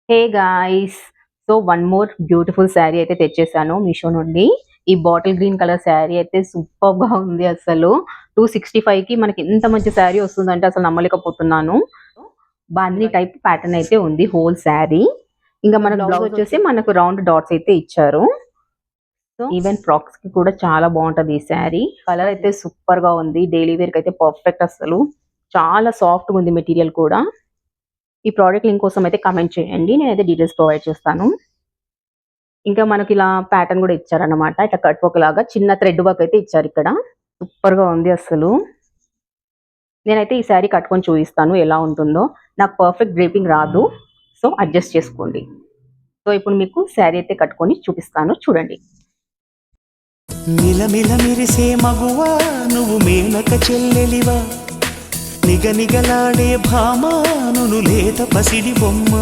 Hey guys! So, one more beautiful sari అయితే తెచ్చేసాను మీషో నుండి. ఈ బాటిల్ గ్రీన్ కలర్ శారీ అయితే సూపర్బ్‌గా ఉంది అసలు. 265కి మనకి ఇంత మంచి శారీ వస్తుందంటే అసలు నమ్మలేకపోతున్నాను. బాందిని టైప్ ప్యాటర్న్ అయితే ఉంది హోల్ శారీ. ఇంకా మనకు బ్లౌజ్ వచ్చేసి మనకు రౌండ్ డాట్స్ అయితే ఇచ్చారు. సో, ఈవెన్ ఫ్రాక్స్‌కి కూడా చాలా బావుంటది ఈ శారీ. కలర్ అయితే సూపర్‌గా ఉంది. డైలీ వేర్‌కి అయితే పర్ఫెక్ట్ అసలు. చాలా సాఫ్ట్‌గా ఉంది మెటీరియల్ కూడా. ఈ ప్రోడక్ట్ లింక్ కోసం అయితే కామెంట్ చేయండి. నేనైతే డీటెయిల్స్ ప్రొవైడ్ చేస్తాను. ఇంకా మనకిలా ప్యాటర్న్ గూడా ఇచ్చారన్నమాట. ఇట్లా కట్ వర్క్ లాగా చిన్న థ్రెడ్ వర్క్ అయితే ఇచ్చారిక్కడ. సూపర్‌గా ఉంది అస్సలు. నేనైతే ఈ శారీ కట్టుకొని చూయిస్తాను ఎలా ఉంటుందో. నాకు పర్ఫెక్ట్ డ్రేపింగ్ రాదు. సో, అడ్జస్ట్ చేసుకోండి. సో, ఇప్పుడు మీకు శారీ అయితే కట్టుకొని చూపిస్తాను చూడండి. మిలమిల మిరిసే మగువా నువ్వు మేనక చెల్లెలివా నిగనిగలాడే భామా నును లేత పసిడి బొమ్మ